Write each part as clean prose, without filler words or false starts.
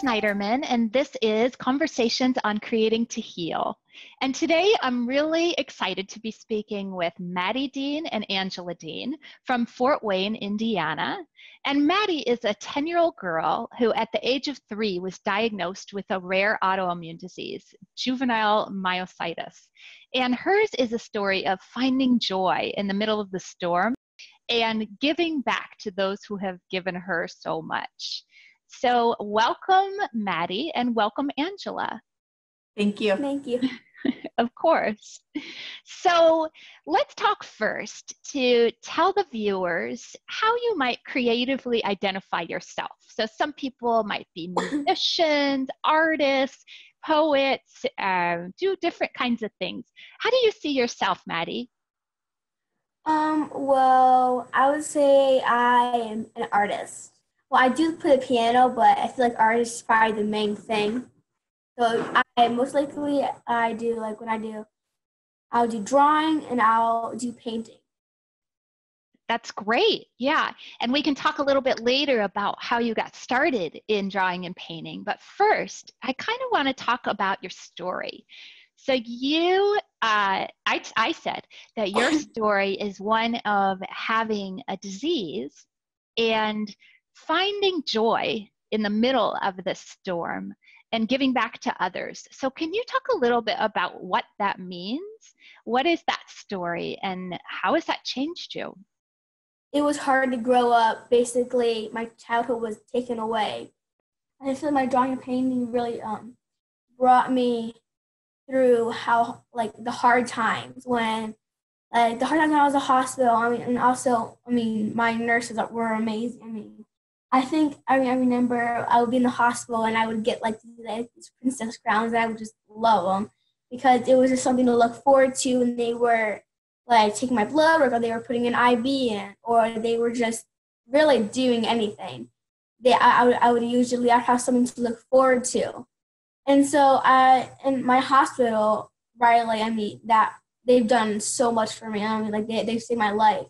Snyderman, and this is Conversations on Creating to Heal. And today I'm really excited to be speaking with Maddie Dean and Angela Dean from Fort Wayne, Indiana. And Maddie is a 10-year-old girl who at the age of 3 was diagnosed with a rare autoimmune disease, juvenile myositis. And hers is a story of finding joy in the middle of the storm and giving back to those who have given her so much. So welcome, Maddie, and welcome, Angela. Thank you. Thank you. Of course. So let's talk first to tell the viewers how you might creatively identify yourself. So some people might be musicians, artists, poets, do different kinds of things. How do you see yourself, Maddie? Well, I would say I am an artist. Well, I do play the piano, but I feel like art is probably the main thing. So I'll do drawing and I'll do painting. That's great. Yeah. And we can talk a little bit later about how you got started in drawing and painting. But first, I kind of want to talk about your story. So I said that your story is one of having a disease and finding joy in the middle of the storm and giving back to others. So can you talk a little bit about what that means? What is that story and how has that changed you? It was hard to grow up. Basically, my childhood was taken away. I feel my drawing and painting really brought me through the hard times when I was in the hospital. My nurses were amazing. I remember I would be in the hospital and I would get these princess crowns and I would just love them because it was just something to look forward to, and they were taking my blood work, or they were putting an IV in, or they were just really doing anything. I would usually have something to look forward to. And so in my hospital, that they've done so much for me. They've saved my life.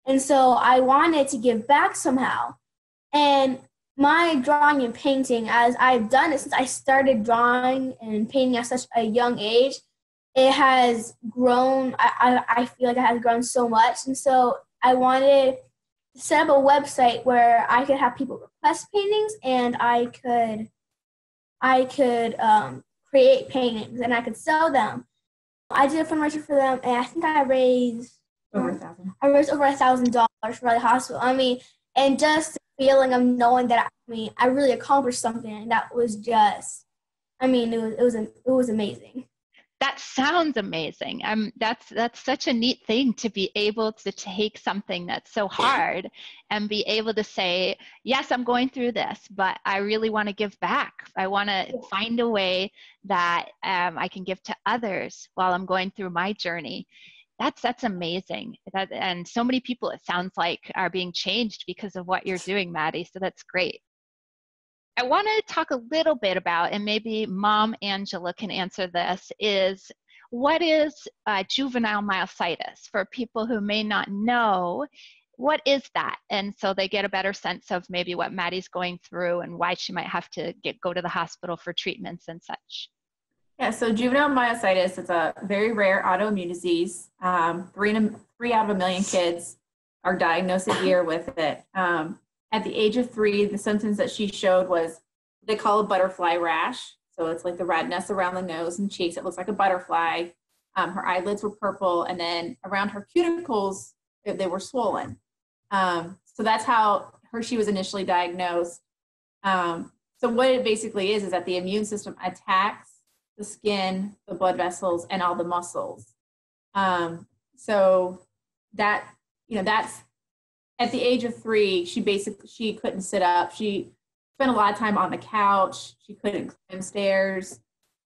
And so I wanted to give back somehow. And my drawing and painting, as I've done it since I started drawing and painting at such a young age, it has grown. I feel like it has grown so much. And so I wanted to set up a website where I could have people request paintings, and I could create paintings and I could sell them. I did a fundraiser for them, and I think I raised over $1,000. I raised over $1,000 for the hospital. And just the feeling of knowing that I really accomplished something, and that was just, it was amazing. That sounds amazing. That's such a neat thing to be able to take something that's so hard and be able to say, yes, I'm going through this, but I really want to give back. I want to find a way that I can give to others while I'm going through my journey. That's amazing. And so many people, it sounds like, are being changed because of what you're doing, Maddie. So that's great. I want to talk a little bit about, and maybe Mom Angela can answer this, is what is juvenile myositis? For people who may not know, what is that? And so they get a better sense of maybe what Maddie's going through and why she might have to go to the hospital for treatments and such. Yeah, so juvenile myositis is a very rare autoimmune disease. 3 out of a million kids are diagnosed a year with it. At the age of 3, the symptoms that she showed was they call a butterfly rash. So it's like the redness around the nose and cheeks. It looks like a butterfly. Her eyelids were purple, and then around her cuticles, they were swollen. So that's how she was initially diagnosed. So what it basically is that the immune system attacks the skin, the blood vessels, and all the muscles. So that's at the age of 3, she couldn't sit up. She spent a lot of time on the couch. She couldn't climb stairs.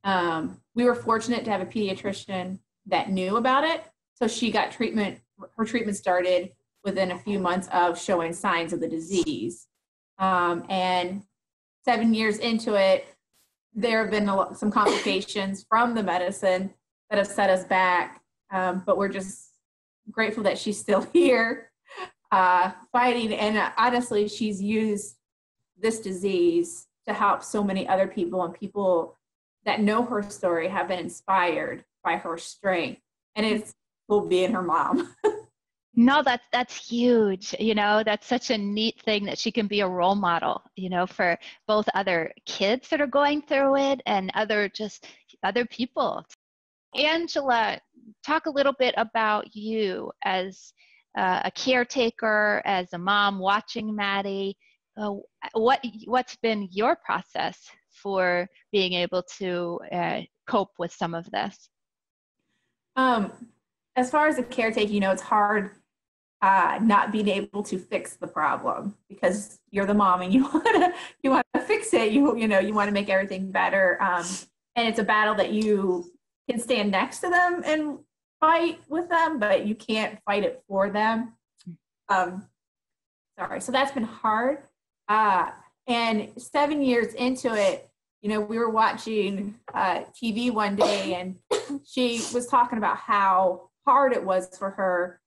We were fortunate to have a pediatrician that knew about it. So she got treatment. Her treatment started within a few months of showing signs of the disease. And 7 years into it, there have been some complications from the medicine that have set us back. But we're just grateful that she's still here fighting. And honestly, she's used this disease to help so many other people, and people that know her story have been inspired by her strength. And it's cool being her mom. No, that's huge. That's such a neat thing that she can be a role model, for both other kids that are going through it and other people. Angela, talk a little bit about you as a caretaker, as a mom watching Maddie. What's been your process for being able to cope with some of this? As far as the caretaking, it's hard not being able to fix the problem, because you're the mom and you want to fix it. You want to make everything better. And it's a battle that you can stand next to them and fight with them, but you can't fight it for them. So that's been hard. And 7 years into it, we were watching TV one day, and she was talking about how hard it was for her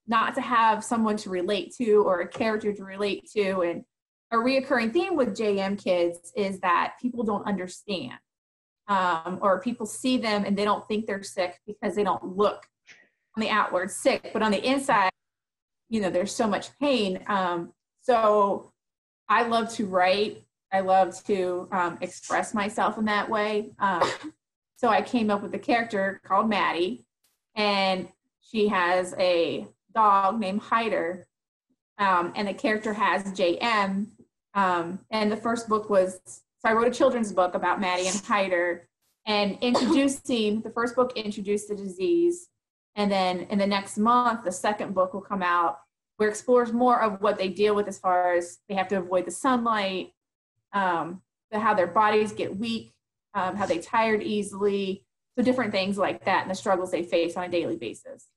not to have someone to relate to or a character to relate to. And a reoccurring theme with JM kids is that people don't understand, or people see them and they don't think they're sick because they don't look on the outward sick, but on the inside, there's so much pain. So I love to write. I love to express myself in that way. So I came up with a character called Maddie, and she has a dog named Hyder, and the character has JM. And the first book so I wrote a children's book about Maddie and Hyder, and the first book introduced the disease. And then in the next month, the second book will come out, where it explores more of what they deal with as far as they have to avoid the sunlight, how their bodies get weak, how they tired easily, so different things like that, and the struggles they face on a daily basis.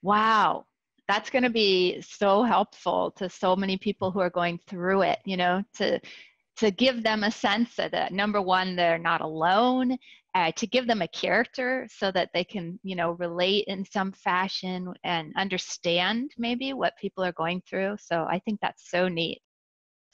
Wow, that's going to be so helpful to so many people who are going through it, to give them a sense that, number one, they're not alone, to give them a character so that they can, relate in some fashion and understand maybe what people are going through. So I think that's so neat.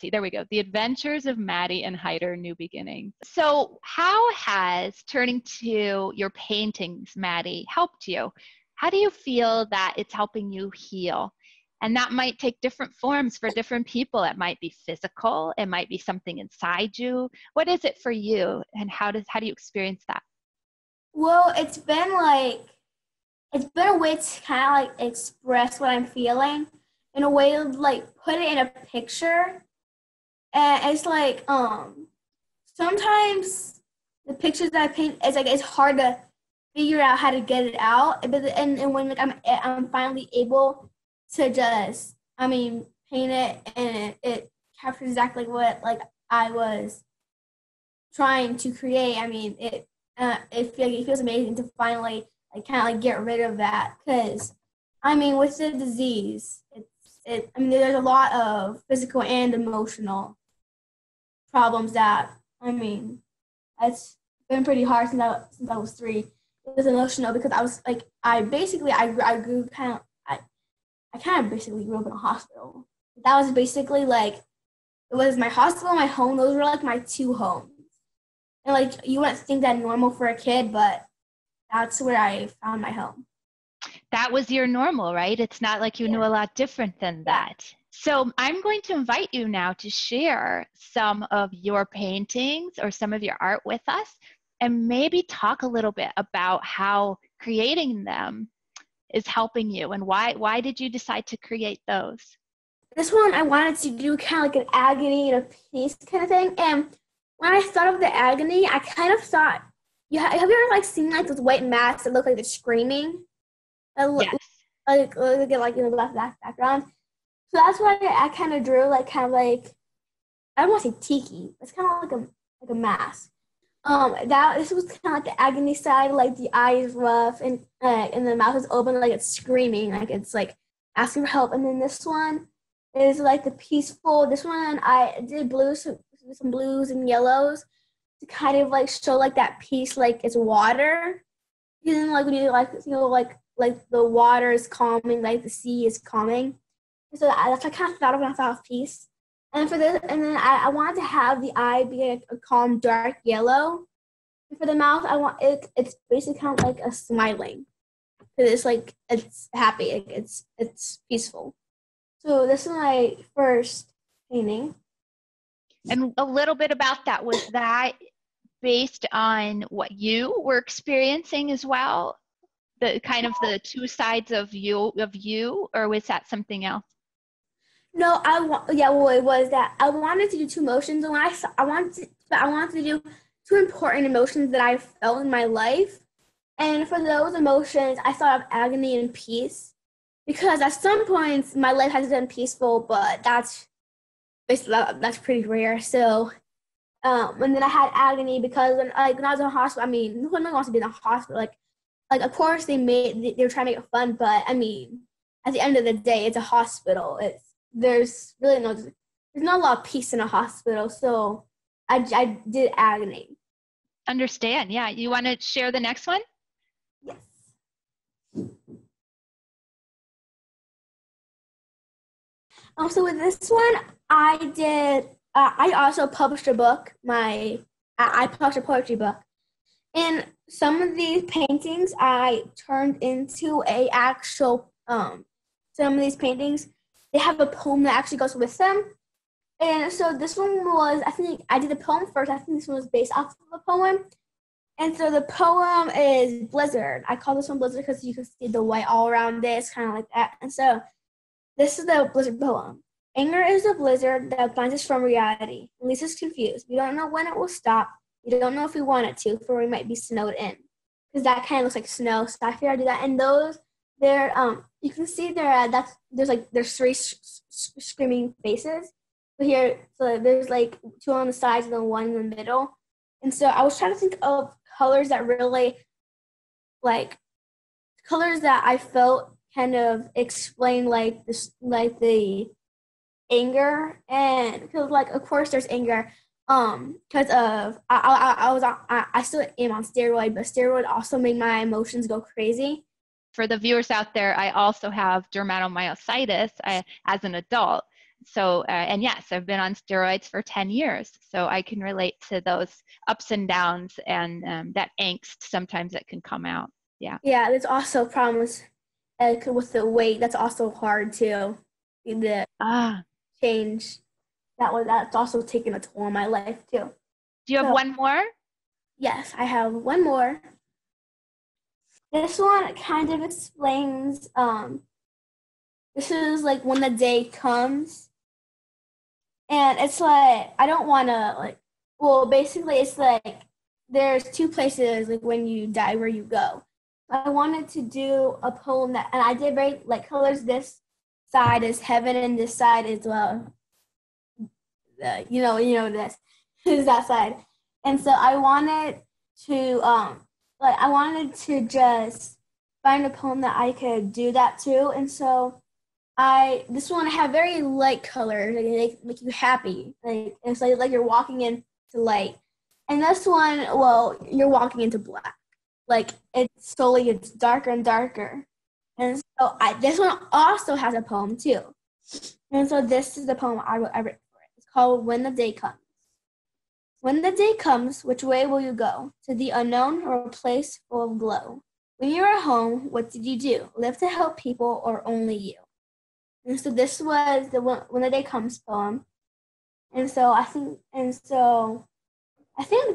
See, there we go. The Adventures of Maddie and Hyder, New Beginnings. So how has turning to your paintings, Maddie, helped you? How do you feel that it's helping you heal? And that might take different forms for different people. It might be physical. It might be something inside you. What is it for you? And how do you experience that? Well, it's been a way to kind of express what I'm feeling in a way of put it in a picture. And it's sometimes the pictures that I paint, it's hard to figure out how to get it out. But and when I'm finally able to just paint it, and it captures exactly what I was trying to create. It feels amazing to finally kind of get rid of that, because with the disease, there's a lot of physical and emotional problems that it's been pretty hard since I was 3. It was emotional because I was I grew I kind of basically grew up in a hospital. That was basically it was my hospital, my home. Those were my 2 homes. And you wouldn't think that normal for a kid, but that's where I found my home. That was your normal, right? It's not like you knew a lot different than that. So I'm going to invite you now to share some of your paintings or some of your art with us, and maybe talk a little bit about how creating them is helping you, and why did you decide to create those? This one I wanted to do kind of an agony and a peace kind of thing. And when I thought of the agony, I kind of thought, have you ever seen those white masks that look like they're screaming? Yes. Look at in the background. So that's what I kind of drew, I don't want to say tiki. It's kind of like a mask. This was kind of the agony side, the eye is rough and the mouth is open, it's screaming, it's asking for help. And then this one is the peaceful. This one I did some blues and yellows to kind of show that peace, it's water. And then when you the water is calming, the sea is calming. So that's what I kind of thought of when I thought of peace. And for this, and then I wanted to have the eye be a calm dark yellow. And for the mouth, I want it's basically kind of like a smiling. Because it's like it's happy, like it's peaceful. So this is my first painting. And a little bit about that, was that based on what you were experiencing as well? The kind of the two sides of you, or was that something else? No, well, it was that I wanted to do two emotions, and when I wanted to do two important emotions that I felt in my life. And for those emotions, I thought of agony and peace, because at some points my life has been peaceful, but that's pretty rare. So, and then I had agony because when I was in the hospital, I mean, no one wants to be in the hospital. Like of course they were trying to make it fun, but I mean, at the end of the day, it's a hospital. There's not a lot of peace in a hospital. So I did agony. Understand? Yeah. You want to share the next one? Yes. So with this one, I also published a book. I published a poetry book. And some of these paintings I turned into a actual, some of these paintings, they have a poem that actually goes with them. And so this one was, I think I did the poem first. I think this one was based off of a poem. And so the poem is Blizzard. I call this one Blizzard because you can see the white all around it. It's kind of like that. And so this is the Blizzard poem. Anger is a blizzard that blinds us from reality and leaves us confused. We don't know when it will stop. We don't know if we want it to, for we might be snowed in. Because that kind of looks like snow. So I figured I'd do that. And those, you can see there's three screaming faces. So there's like two on the sides and then one in the middle. And so I was trying to think of colors that really, like, colors that I felt kind of explain like this, like the anger. And because like of course there's anger because of I still am on steroid, but steroid also made my emotions go crazy. For the viewers out there, I also have dermatomyositis as an adult. So, and yes, I've been on steroids for 10 years. So I can relate to those ups and downs and that angst sometimes that can come out. Yeah. Yeah, there's also problems with the weight. That's also hard too. The change. That's also taken a toll on my life too. Do you have one more? Yes, I have one more. This one kind of explains, this is like when the day comes. And it's like, I don't want to like, well, basically it's like, there's two places like when you die where you go. I wanted to do a poem and I did very like colors. This side is heaven and this side is, this is that side. And so I wanted to just find a poem that I could do that to. And so this one I have very light colors, like they make you happy. Like it's like you're walking into light. And this one, well, you're walking into black. Like it's darker and darker. And so this one also has a poem too. And so this is the poem I wrote for it. It's called When the Day Comes. When the day comes, which way will you go? To the unknown or a place full of glow? When you were home, what did you do? Live to help people or only you? And so this was the When the Day Comes poem. And so I think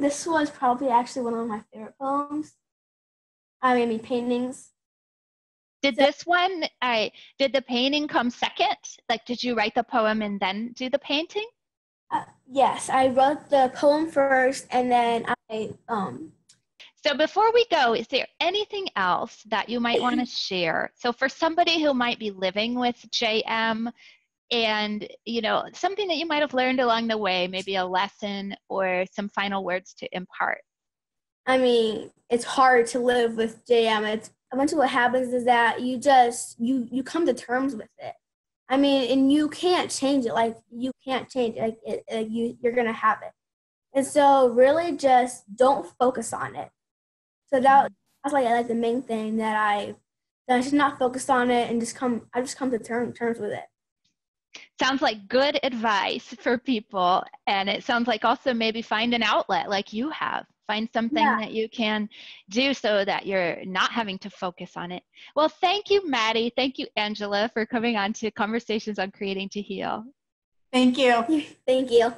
this was probably actually one of my favorite poems. Paintings. Did the painting come second? Like, did you write the poem and then do the painting? Yes, I wrote the poem first, and then So before we go, is there anything else that you might want to share? So for somebody who might be living with JM and, something that you might have learned along the way, maybe a lesson or some final words to impart. It's hard to live with JM. Eventually what happens is that you come to terms with it. And you can't change it. Like, you can't change it. You're going to have it. And so really just don't focus on it. So that's like the main thing that I should not focus on it and I just come to terms with it. Sounds like good advice for people. And it sounds like also maybe find an outlet like you have. Find something that you can do so that you're not having to focus on it. Well, thank you, Maddie. Thank you, Angela, for coming on to Conversations on Creating to Heal. Thank you. Thank you.